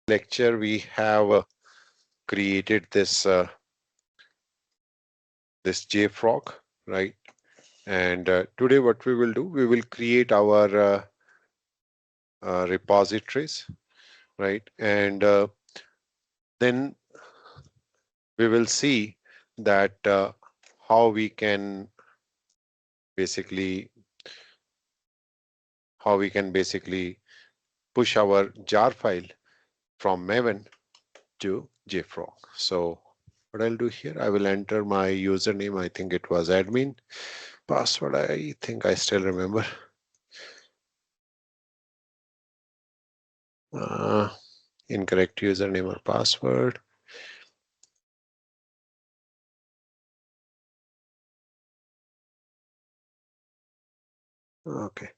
lecture we have created this this JFrog, right? And today what we will do, we will create our repositories, right? And then we will see that how we can basically push our jar file from Maven to JFrog. So what I'll do here, I will enter my username. I think it was admin. Password, I think I still remember. Uh, Incorrect username or password. Okay.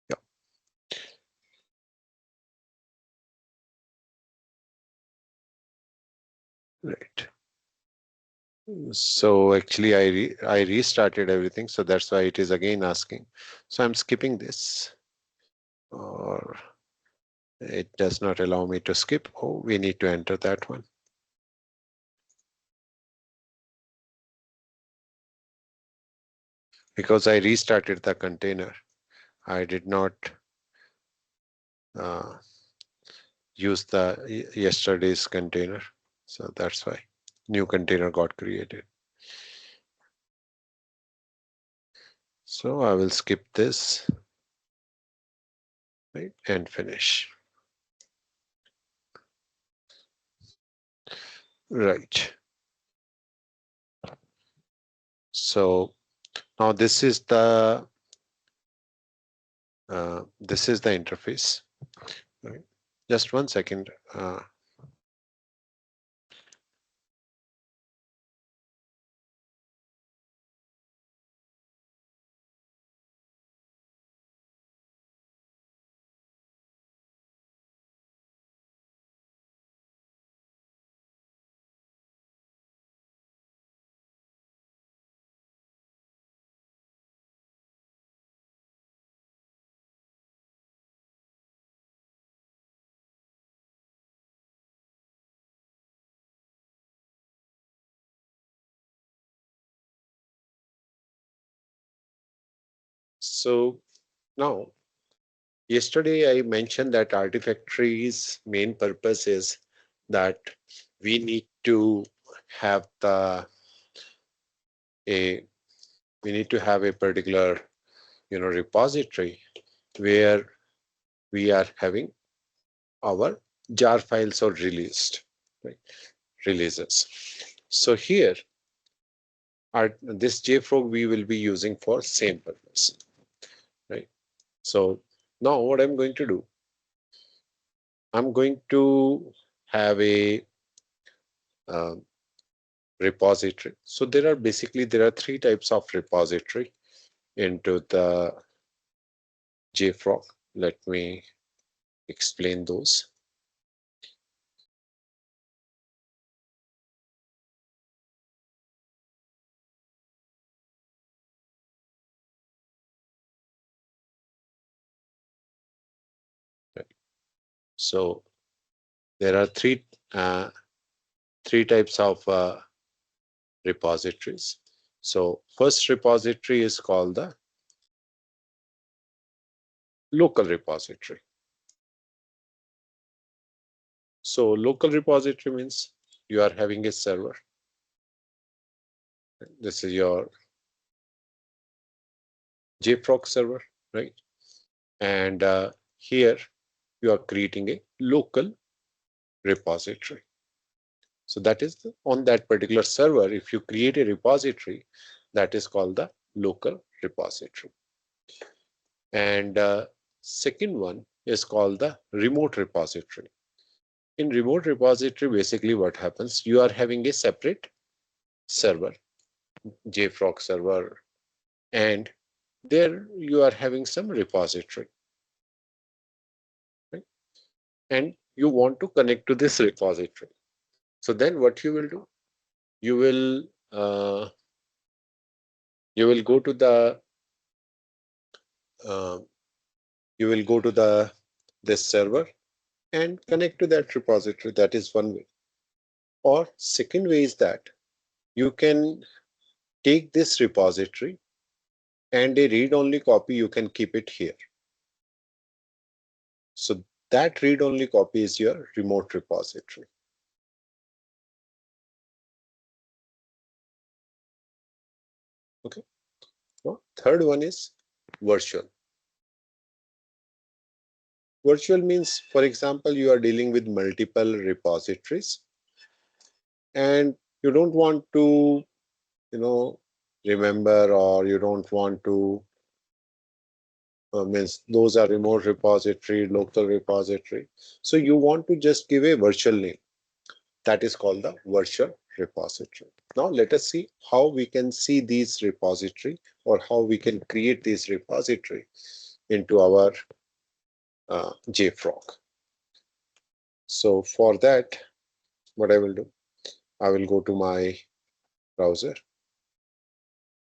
Yeah. Right. So actually I restarted everything, so that's why it is again asking. So I'm skipping this, or it does not allow me to skip. Oh, we need to enter that one. Because I restarted the container. I did not uh, use the yesterday's container. So that's why new container got created. So I will skip this, right, and finish. Right. So now this is the interface. Right. Just one second. So now, yesterday I mentioned that Artifactory's main purpose is that we need to have a particular repository where we are having our jar files or right, releases. So here this JFrog we will be using for same purpose, right? So now what I'm going to do, I'm going to have a uh, repository. So there are three types of repository into the JFrog. Let me explain those. Right. So there are three types of repositories. So first repository is called the local repository. So local repository means you are having a server. This is your JFrog server, right? And here you are creating a local repository. So that is on that particular server, if you create a repository, that is called the local repository. And second one is called the remote repository. In remote repository, basically what happens, you are having a separate server, JFrog server, and there you are having some repository, right? And you want to connect to this repository. So then what you will do, you will You will go to the uh, this server and connect to that repository. That is one way. Or second way is that you can take this repository and a read-only copy, you can keep it here. So that read-only copy is your remote repository. Okay. Now, third one is virtual. Virtual means, for example, you are dealing with multiple repositories and you don't want to, remember, or you don't want to, means those are remote repository, local repository. So you want to just give a virtual name. That is called the virtual repository. Now let us see how we can see these repository or how we can create this repository into our JFrog. So for that, what I will do, I will go to my browser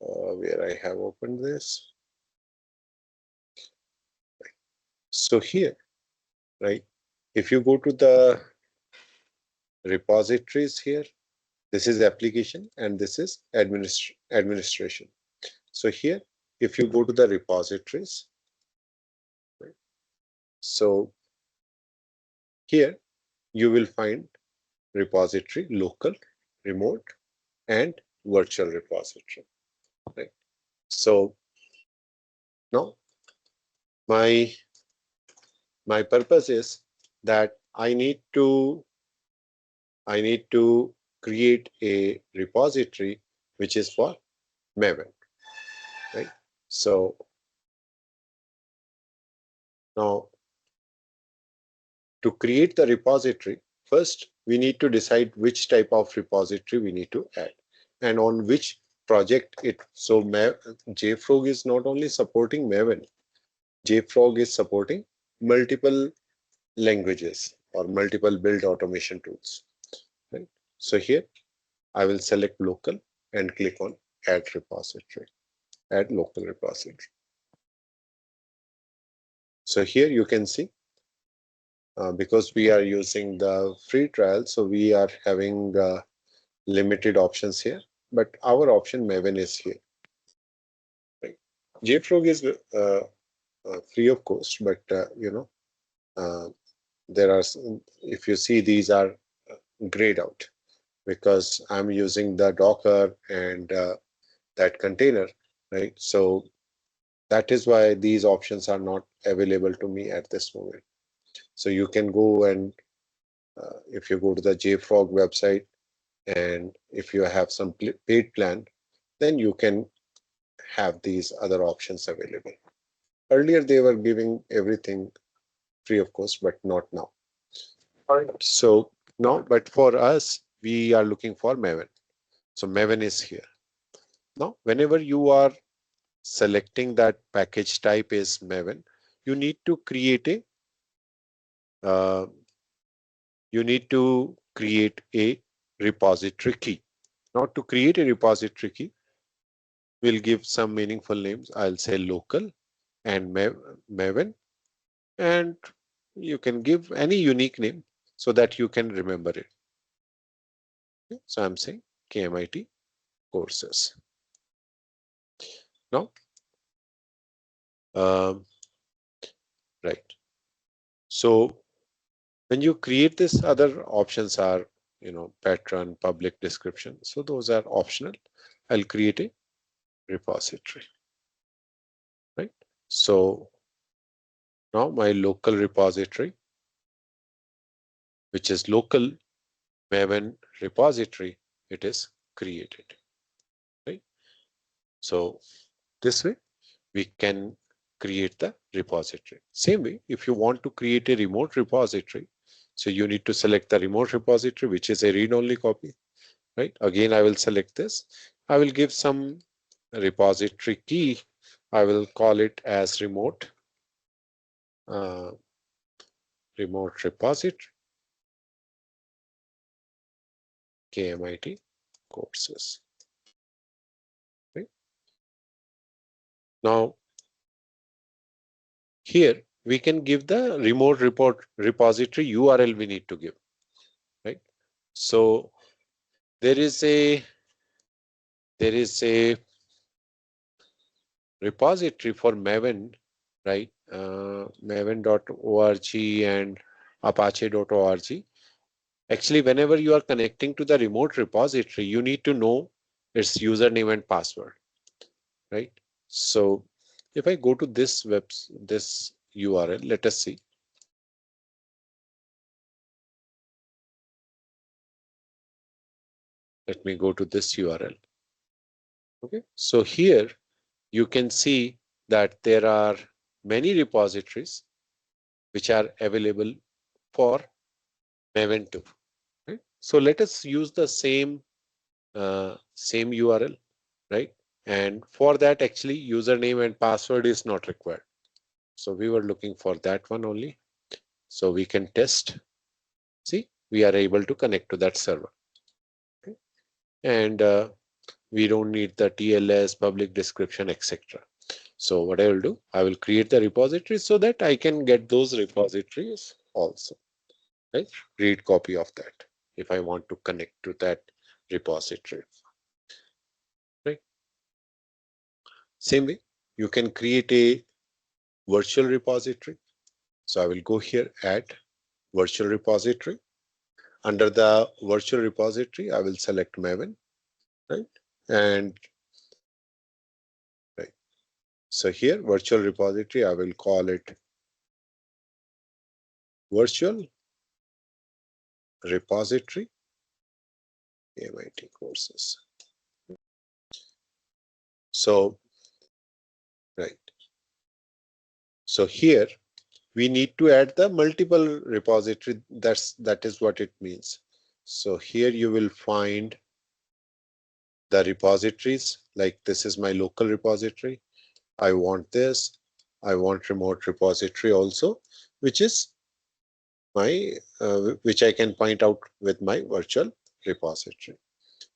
where I have opened this. So here, right, if you go to the repositories here, this is application and this is administration. So here, if you go to the repositories, right, so here you will find repository, local, remote, and virtual repository. Right. So now my purpose is that I need to create a repository which is for Maven. Right. So now to create the repository, first we need to decide which type of repository we need to add and on which project it. So JFrog is not only supporting Maven, JFrog is supporting multiple languages or multiple build automation tools. Right? So here I will select local and click on add repository, add local repository. So here you can see because we are using the free trial, so we are having limited options here, but our option Maven is here. Right? JFrog is free of cost, but there are some, if you see, these are grayed out because I'm using the Docker and that container, right? So that is why these options are not available to me at this moment. So you can go and if you go to the JFrog website and if you have some paid plan, then you can have these other options available. Earlier, they were giving everything free of cost, but not now. All right. So now, but for us, we are looking for Maven. So Maven is here. Now, whenever you are selecting that package type is Maven, you need to create a repository key. Now, to create a repository key, we'll give some meaningful names. I'll say local and Maven, and you can give any unique name so that you can remember it. Okay. So I'm saying KMIT courses. Now, right. So when you create this, other options are, patron, public description. So those are optional. I'll create a repository, right? So now my local repository, which is local Maven repository, it is created, right? So this way we can create the repository. Same way, if you want to create a remote repository, so you need to select the remote repository, which is a read-only copy, right? Again, I will select this. I will give some repository key. I will call it as remote repository KMIT courses. Right? Now, here we can give the remote report repository URL we need to give, right? So there is a repository for Maven, right? Maven.org and apache.org. Actually, whenever you are connecting to the remote repository, you need to know its username and password, right? So if I go to this this URL, let us see. Let me go to this URL. Okay, so here you can see that there are many repositories which are available for Maven 2. Right? So let us use the same URL, right? And for that, actually, username and password is not required. So we were looking for that one only. So we can test. See, we are able to connect to that server. Okay? And we don't need the TLS, public description, etc. So what I will do, I will create the repository so that I can get those repositories also. Right? Read copy of that if I want to connect to that repository. Right? Same way, you can create a virtual repository. So I will go here, add virtual repository. Under the virtual repository, I will select Maven, right? And right. So here, virtual repository, I will call it virtual repository MIT courses. So, right. So here we need to add the multiple repository. That is what it means. So here you will find the repositories, like this is my local repository. I want this. I want remote repository also, which is my which I can point out with my virtual repository.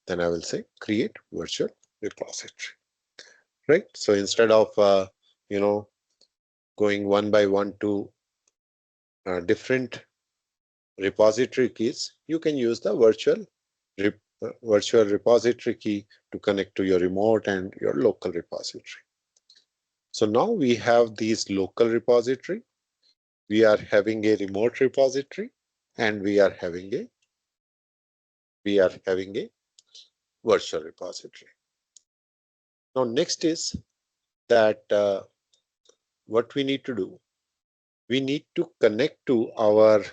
Then I will say create virtual repository, right? So instead of you know going one by one to different repository keys, you can use the virtual repository key to connect to your remote and your local repository. So now we have these local repository, we are having a remote repository, and we are having a virtual repository. Now next is that what we need to do, we need to connect to our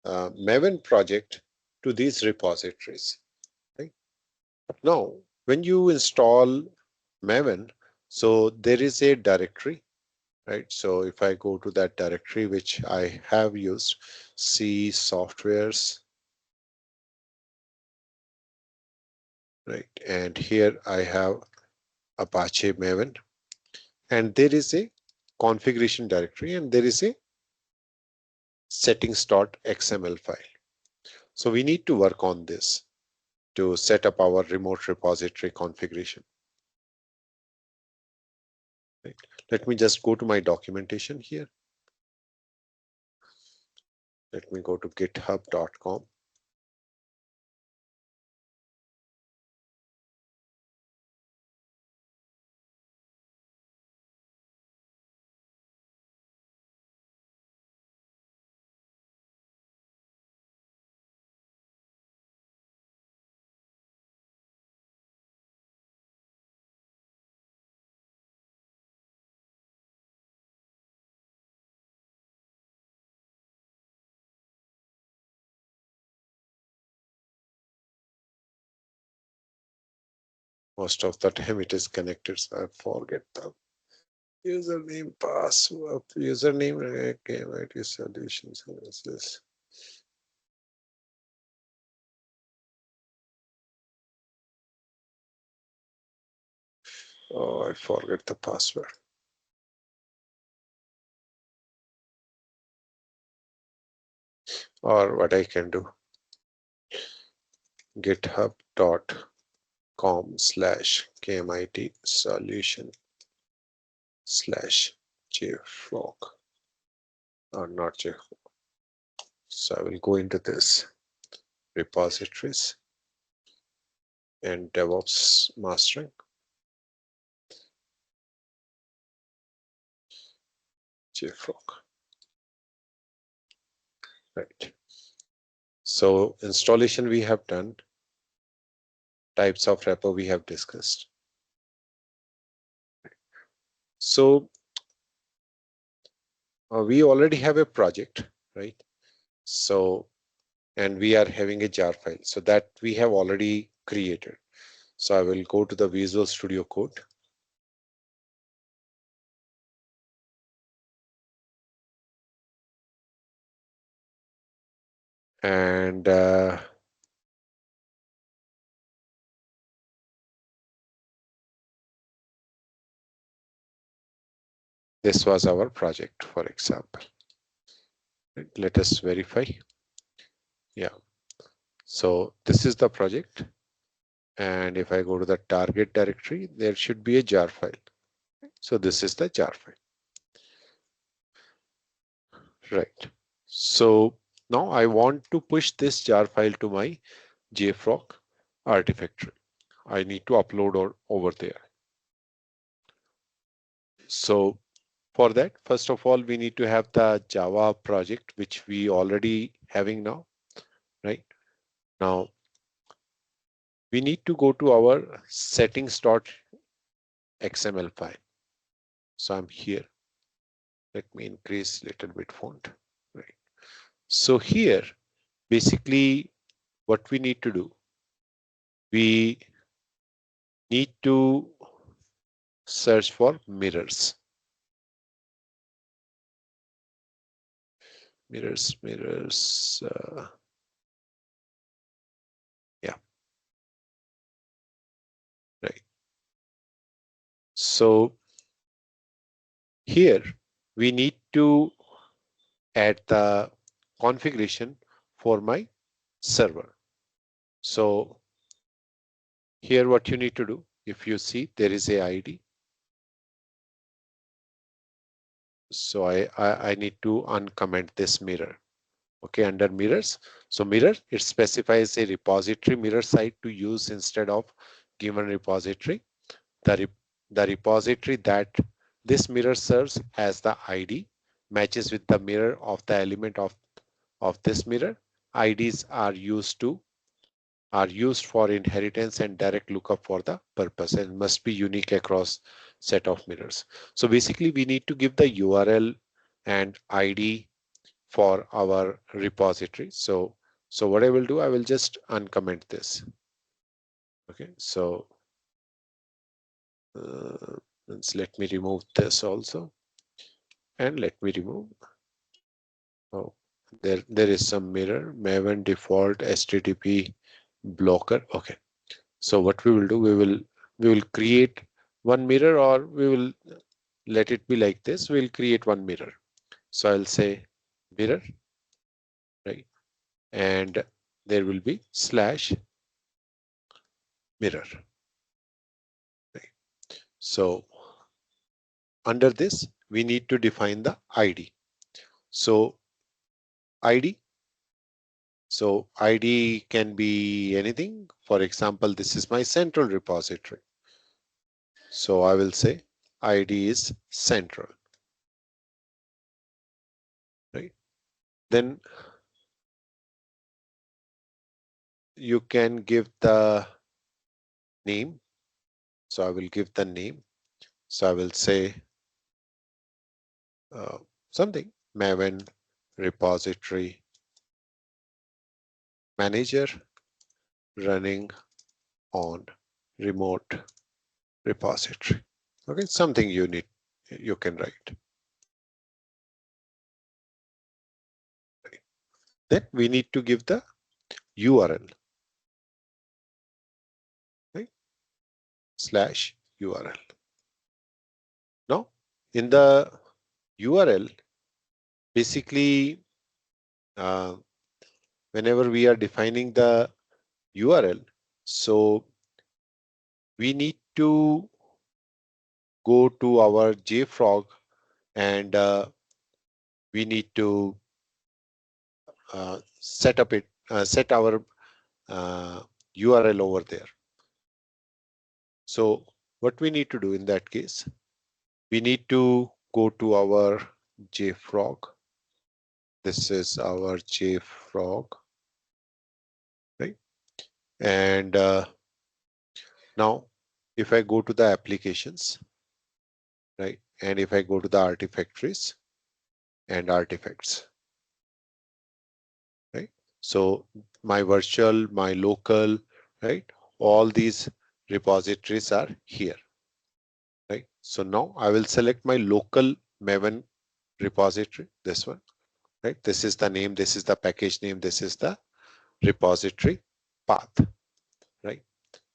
Maven project to these repositories. Right? Now, when you install Maven, so there is a directory, right? So if I go to that directory, which I have used, C softwares, right? And here I have Apache Maven, and there is a configuration directory, and there is a settings.xml file. So we need to work on this to set up our remote repository configuration. Right. Let me just go to my documentation here. Let me go to github.com. Most of the time it is connected, so I forget the username, password, username, okay, right, solutions, services. Oh, I forget the password. Or what I can do, github.com/kmit solution slash JFrog or not JFrog. So I will go into this repositories and DevOps mastering. JFrog. Right. So installation we have done, types of repo we have discussed. So we already have a project, right? So, and we are having a jar file. So that we have already created. So I will go to the Visual Studio Code. And this was our project, for example. Let us verify. Yeah. So this is the project. And if I go to the target directory, there should be a jar file. So this is the jar file. Right. So now I want to push this jar file to my JFrog Artifactory. I need to upload over there. So for that, first of all, we need to have the Java project, which we already having now, right? Now, we need to go to our settings.xml file. So I'm here. Let me increase a little bit font, right? So here, basically what we need to do, we need to search for mirrors. Mirrors. Yeah, right. So here we need to add the configuration for my server. So here what you need to do, if you see there is a ID. So I need to uncomment this mirror. Okay, under mirrors. So mirror, it specifies a repository mirror site to use instead of given repository. The repository that this mirror serves as the ID matches with the mirror of the element of this mirror. IDs are used for inheritance and direct lookup for the purpose and must be unique across set of mirrors. So basically we need to give the URL and ID for our repository. So what I will do, I will just uncomment this. Okay, so let me remove this also, and let me remove. Oh, there is some mirror Maven default HTTP blocker. Okay, so what we will do, we will create one mirror, or we will let it be like this. We'll create one mirror. So I'll say mirror, right? And there will be slash mirror. Right? So under this, we need to define the ID. So ID. So ID can be anything. For example, this is my central repository. So I will say ID is central. Right? Then you can give the name. So I will give the name. So I will say something Maven repository manager running on remote repository. Okay, something you can write. Then we need to give the URL, right? Slash URL. Now, in the URL, basically, whenever we are defining the URL, so we need to go to our JFrog and we need to set our URL over there. So what we need to do in that case, we need to go to our JFrog. This is our JFrog, right? And now if I go to the applications, right? And if I go to the artifactories and artifacts, right? So my virtual, my local, right? All these repositories are here, right? So now I will select my local Maven repository, this one, right? This is the name, this is the package name, this is the repository path, right?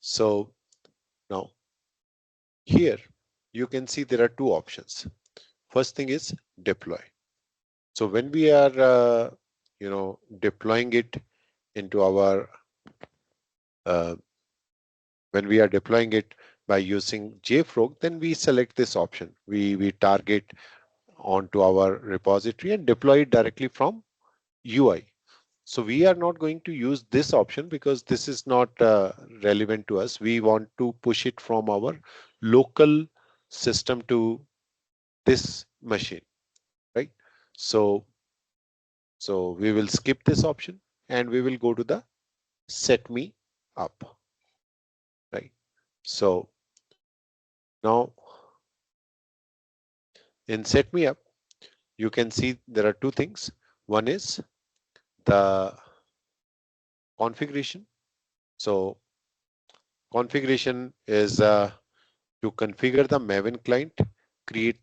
So now here you can see there are two options. First thing is deploy. So when we are, deploying it into our, when we are deploying it by using JFrog, then we select this option. We target onto our repository and deploy it directly from UI. So we are not going to use this option because this is not relevant to us. We want to push it from our local system to this machine, right? So we will skip this option and we will go to the set me up, right? So now in set me up, you can see there are two things. One is the configuration. So configuration is to configure the Maven client, create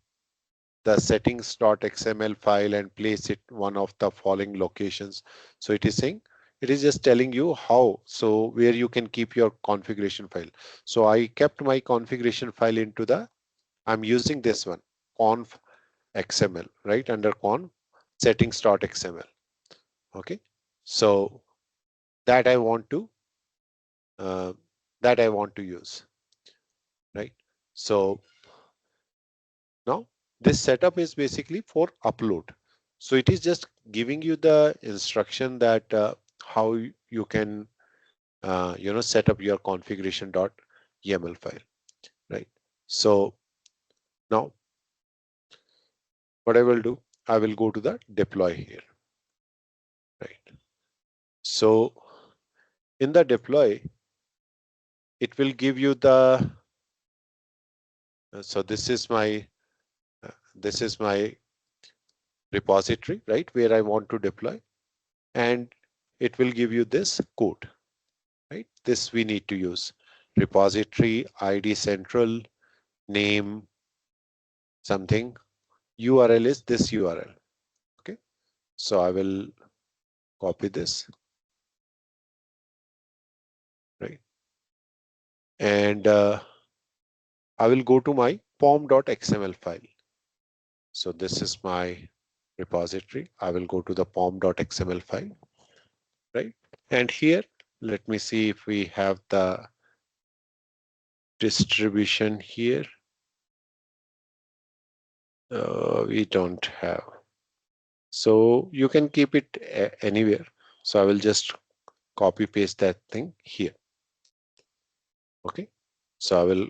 the settings.xml file and place it one of the following locations. So it is saying, it is just telling you how, so where you can keep your configuration file. So I kept my configuration file into the, I'm using this one, conf XML, right? Under conf settings.xml. Okay. So that I want to, use, right? So now this setup is basically for upload. So it is just giving you the instruction that how you can set up your configuration.yaml file, right? So now what I will do, I will go to the deploy here, right? So in the deploy, it will give you the, so this is my repository, right, where I want to deploy, and it will give you this code, right? This we need to use repository ID central name something, URL is this URL. Okay, so I will copy this, right, and I will go to my pom.xml file. So this is my repository. I will go to the pom.xml file, right? And here, let me see if we have the distribution here. We don't have. So you can keep it anywhere. So I will just copy paste that thing here. Okay. So I will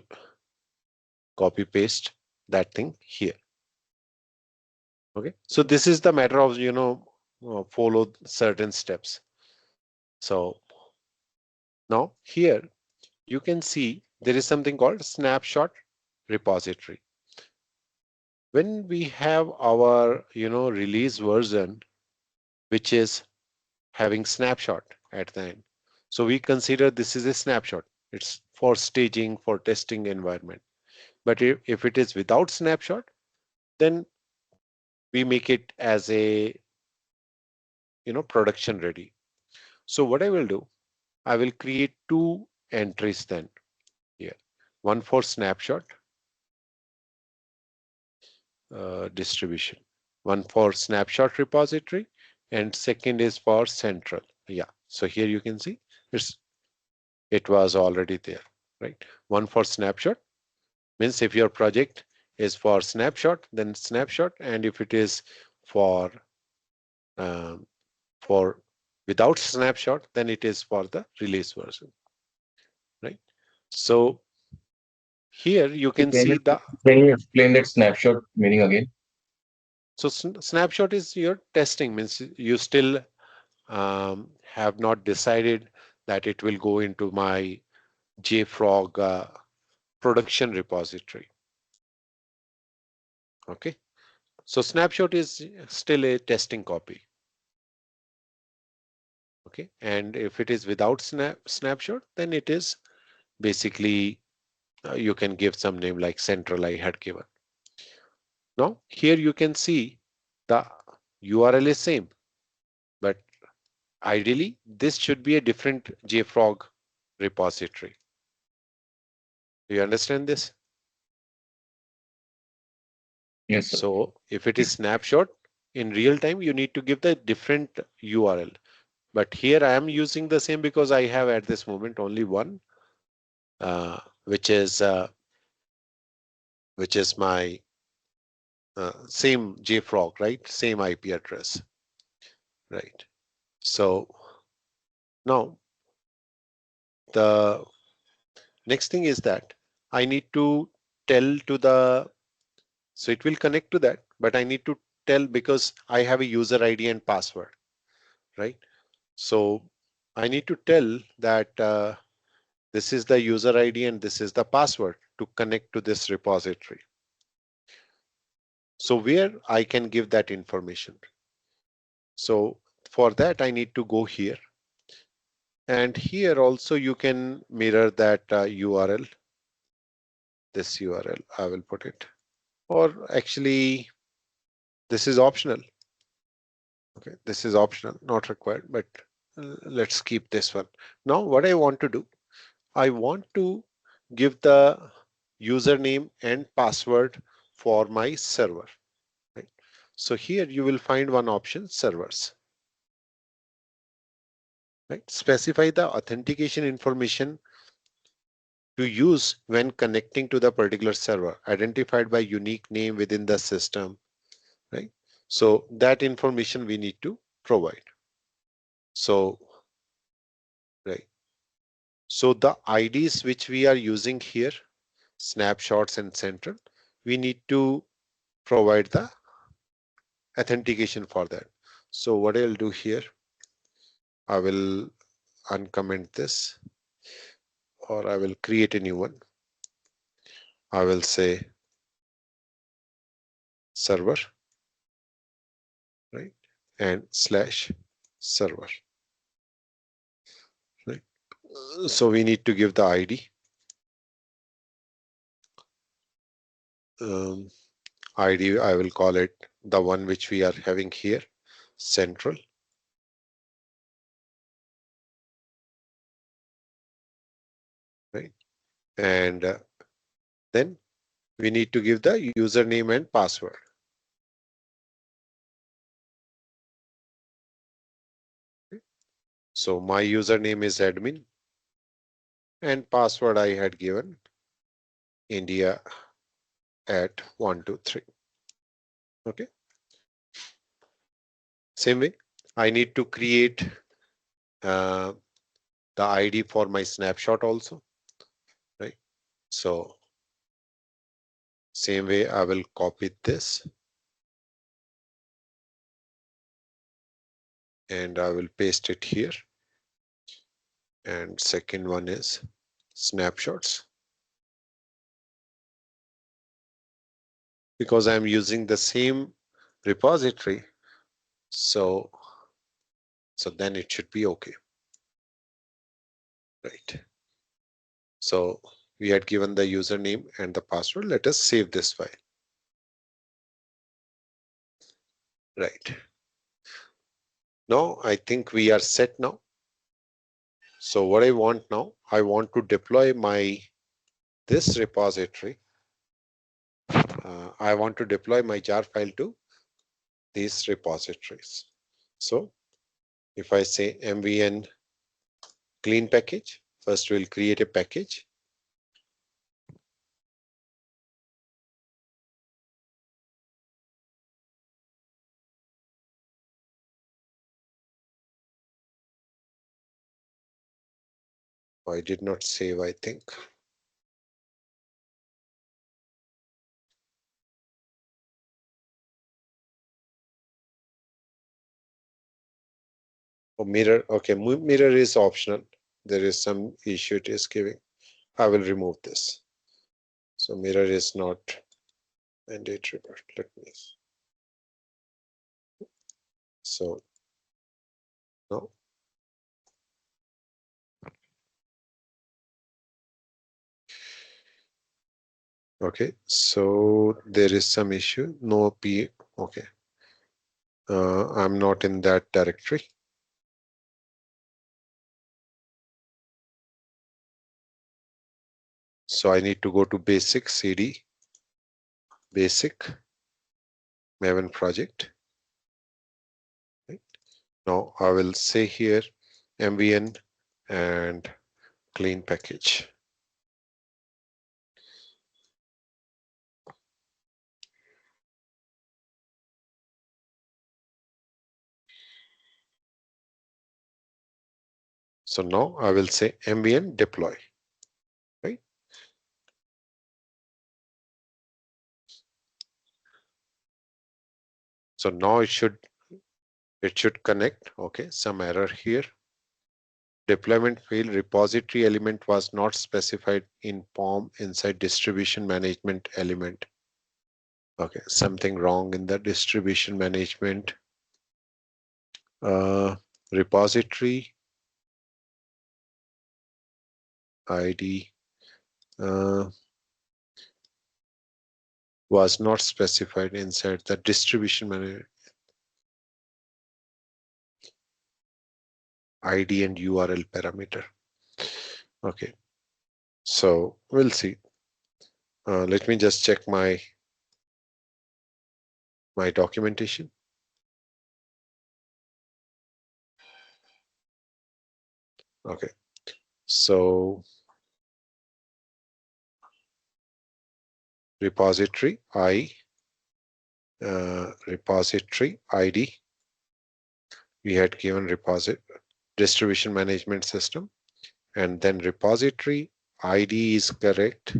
copy paste that thing here. Okay. So this is the matter of, follow certain steps. So now here you can see there is something called snapshot repository. When we have our, release version, which is having snapshot at the end. So we consider this is a snapshot. It's for staging, for testing environment. But if it is without snapshot, then we make it as a, production ready. So what I will do, I will create two entries then here. One for snapshot distribution, one for snapshot repository, and second is for central. Yeah. So here you can see it was already there, right? One for snapshot means if your project is for snapshot, then snapshot, and if it is for um, for without snapshot, then it is for the release version, right? So here you can see the Can you explain that snapshot meaning again? so snapshot is your testing, means you still have not decided that it will go into my JFrog production repository. Okay, so snapshot is still a testing copy. Okay, and if it is without snapshot, then it is basically you can give some name like central I had given. Now here you can see the URL is same, but ideally this should be a different JFrog repository. Do you understand this? Yes, sir. So if it is snapshot in real time, you need to give the different URL. But here I am using the same because I have at this moment only one, uh, which is uh, which is my same JFrog, right? Same IP address, right? So now the next thing is that I need to tell to the, so it will connect to that, but I need to tell because I have a user ID and password, right? So I need to tell that this is the user ID and this is the password to connect to this repository. So where I can give that information. So for that, I need to go here. And here also you can mirror that URL, this URL, I will put it. Or actually, this is optional. Okay, this is optional, not required, but let's keep this one. Now what I want to do, I want to give the username and password for my server. Right? So here you will find one option, servers. Right? Specify the authentication information to use when connecting to the particular server, identified by unique name within the system. Right? So that information we need to provide. So right. So the IDs which we are using here, snapshots and central, we need to provide the authentication for that. So what I'll do here, I will uncomment this, or I will create a new one. I will say server, right? And slash server, right? So we need to give the ID. Um, ID, I will call it the one which we are having here, central, right? And then we need to give the username and password. So my username is admin and password I had given India at 123. Okay. Same way, I need to create the ID for my snapshot also, right? So same way, I will copy this and I will paste it here. And second one is snapshots. Because I'm using the same repository, so then it should be okay, right? So we had given the username and the password. Let us save this file, right? Now I think we are set now. So what I want now, I want to deploy my this repository. I want to deploy my jar file to these repositories. So if I say mvn clean package, first we'll create a package. I did not save, I think. Oh, mirror. Okay, mirror is optional. There is some issue it is giving. I will remove this. So mirror is not mandatory, but let me. So no. Okay, so there is some issue. No P. Okay. I'm not in that directory. So I need to go to basic cd, basic Maven project. Right. Now I will say here mvn and clean package. So now I will say mvn deploy. Right. So now it should connect. Okay, some error here. Deployment failed. Repository element was not specified in POM inside distribution management element. Okay, something wrong in the distribution management. Repository ID was not specified inside the distribution manager ID and URL parameter. Okay, so we'll see. Let me just check my documentation. Okay, so repository repository ID. We had given repository distribution management system, and then repository ID is correct,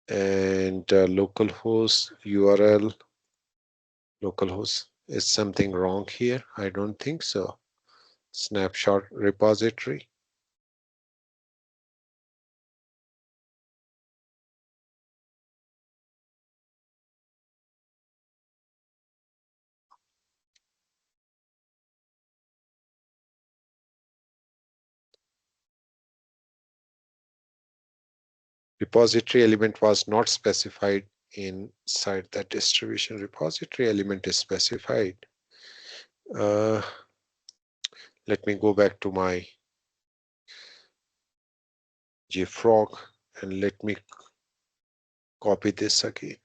and localhost URL. Localhost is something wrong here. I don't think so. Snapshot repository. Repository element was not specified inside that distribution. Repository element is specified. Let me go back to my JFrog and let me copy this again.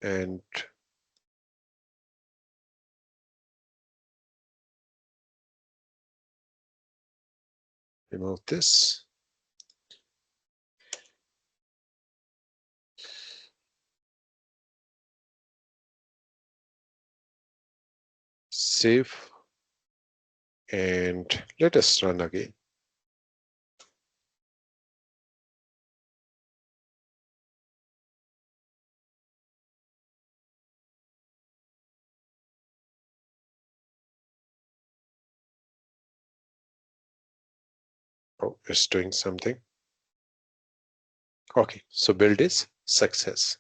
And remove this. Save. And let us run again. Oh, it's doing something. Okay, so build is success,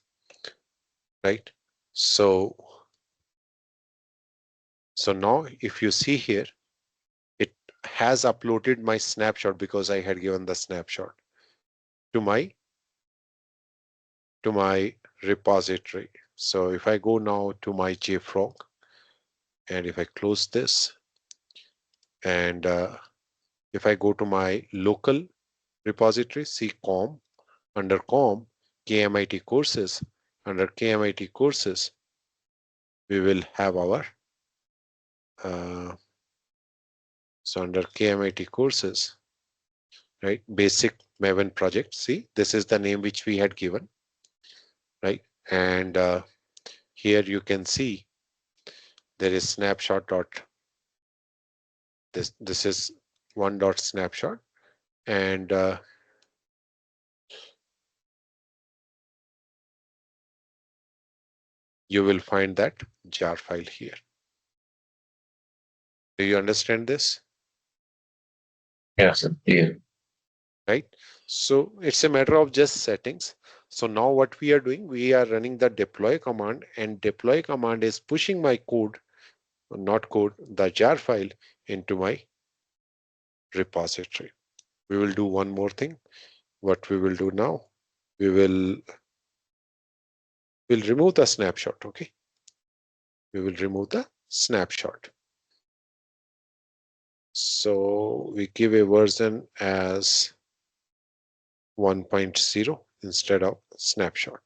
right? So now if you see here, it has uploaded my snapshot because I had given the snapshot to my repository. So if I go now to my JFrog and if I close this and if I go to my local repository, see com, under com, KMIT courses, under KMIT courses, we will have our so under KMIT courses, right? Basic Maven project. See, this is the name which we had given, right? And here you can see there is snapshot dot. This is one dot snapshot, and you will find that jar file here. Do you understand this? Yes, sir. Clear. Right? So it's a matter of just settings. So now what we are doing, we are running the deploy command, and deploy command is pushing my code, not code, the jar file into my repository. We will do one more thing. What we will do now, we'll remove the snapshot. Okay, we will remove the snapshot. So we give a version as 1.0 instead of snapshot.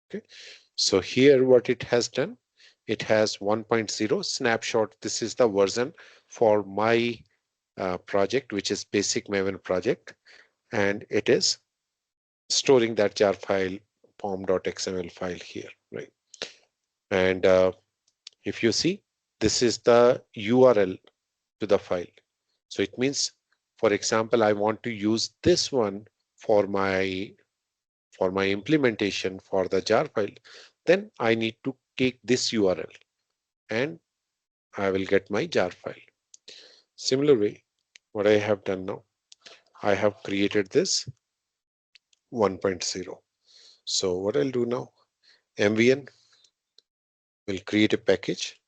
Okay, so here what it has done, it has 1.0 snapshot. This is the version for my project, which is basic Maven project, and it is storing that jar file, pom.xml file here, right? And if you see, this is the URL to the file. So it means, for example, I want to use this one for my implementation for the jar file, then I need to take this URL and I will get my jar file. Similar way, what I have done now, I have created this 1.0. So what I'll do now, mvn will create a package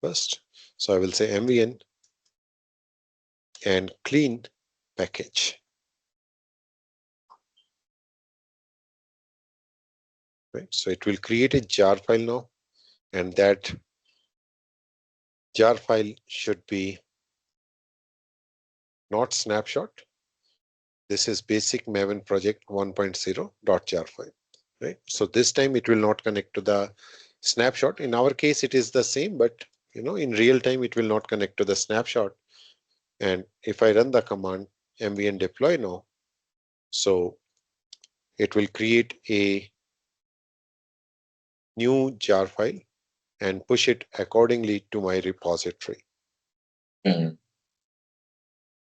first. So I will say mvn and clean package. Right? So it will create a jar file now, and that jar file should be not snapshot. This is basic Maven project 1.0 .jar file. Right? So this time it will not connect to the snapshot. In our case, it is the same, but in real time, it will not connect to the snapshot. And if I run the command mvn deploy now, so it will create a new jar file and push it accordingly to my repository. Mhm.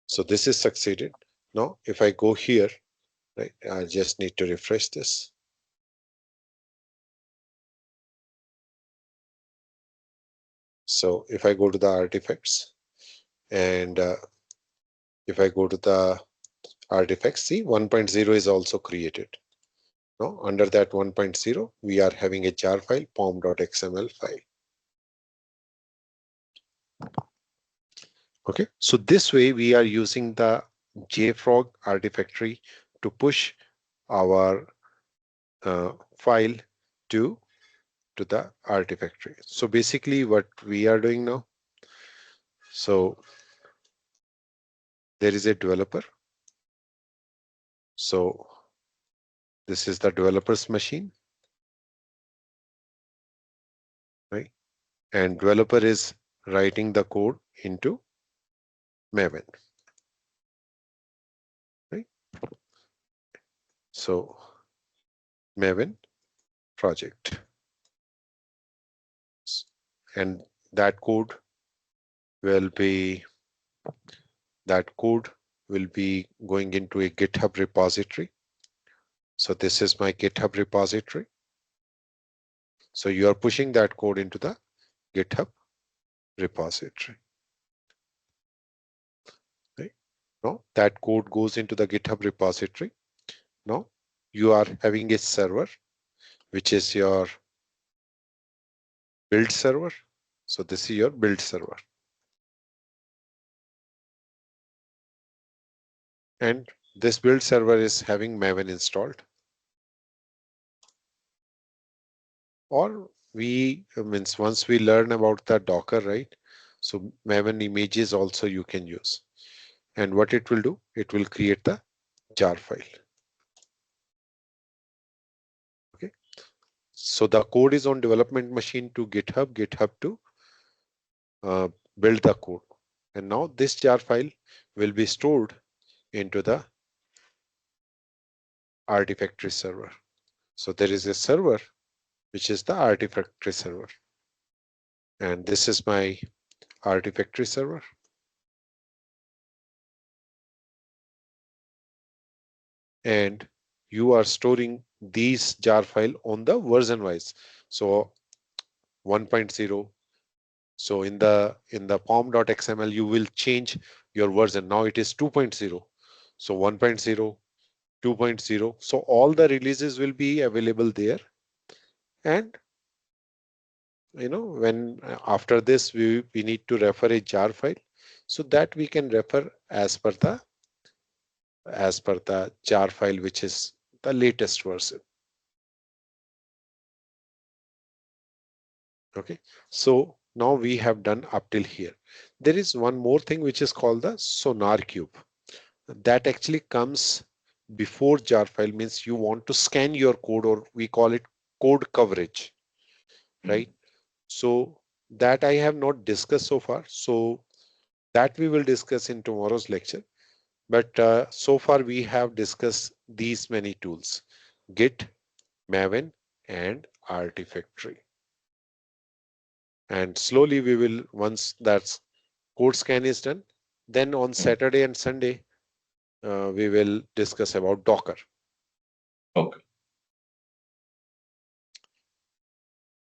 So this is succeeded. Now, if I go here, right, I just need to refresh this. So if I go to the artifacts, and if I go to the artifacts, see 1.0 is also created. Now, under that 1.0, we are having a jar file, pom.xml file. Okay, so this way we are using the JFrog Artifactory to push our file to the Artifactory. So basically what we are doing now, so there is a developer. So this is the developer's machine, right? And developer is writing the code into Maven, right? So Maven project, and that code will be going into a GitHub repository. So this is my GitHub repository. So you are pushing that code into the GitHub repository. Right? Now that code goes into the GitHub repository. Now you are having a server, which is your build server. So this is your build server. And this build server is having Maven installed. Or means once we learn about the Docker, right? So Maven images also you can use. And what it will do, it will create the jar file. Okay. So the code is on development machine to GitHub to build the code. And now this jar file will be stored into the Artifactory server. So there is a server, which is the Artifactory server. And this is my Artifactory server. And you are storing these jar file on the version wise. So 1.0. So in the pom.xml, you will change your version. Now it is 2.0. So 1.0, 2.0. So all the releases will be available there. And when after this we need to refer a jar file, so that we can refer as per the jar file, which is the latest version. Okay, so now we have done up till here. There is one more thing which is called the sonar cube. That actually comes before jar file, means you want to scan your code, or we call it code coverage, Mm. right? So that I have not discussed so far. So that we will discuss in tomorrow's lecture. But so far we have discussed these many tools: Git, Maven, and Artifactory. And slowly we will, once that code scan is done, then on Mm. Saturday and Sunday, we will discuss about Docker. Okay.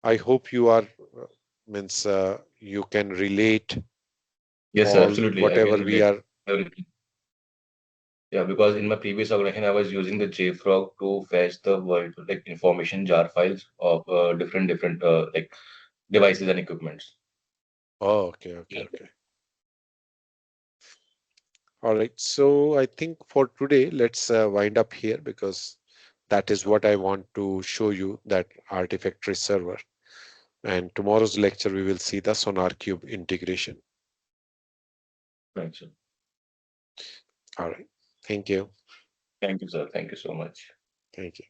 I hope you are, means you can relate Yes, sir, all absolutely. I whatever can we relate are. everything. Yeah, because in my previous organization, I was using the JFrog to fetch the world like information jar files of different like devices and equipments. Oh, okay, okay, okay. All right. So I think for today, let's wind up here, because that is Sure. what I want to show you, that Artifactory server. And tomorrow's lecture, we will see the Sonar Cube integration. Thanks, sir. All right. Thank you. Thank you, sir. Thank you so much. Thank you.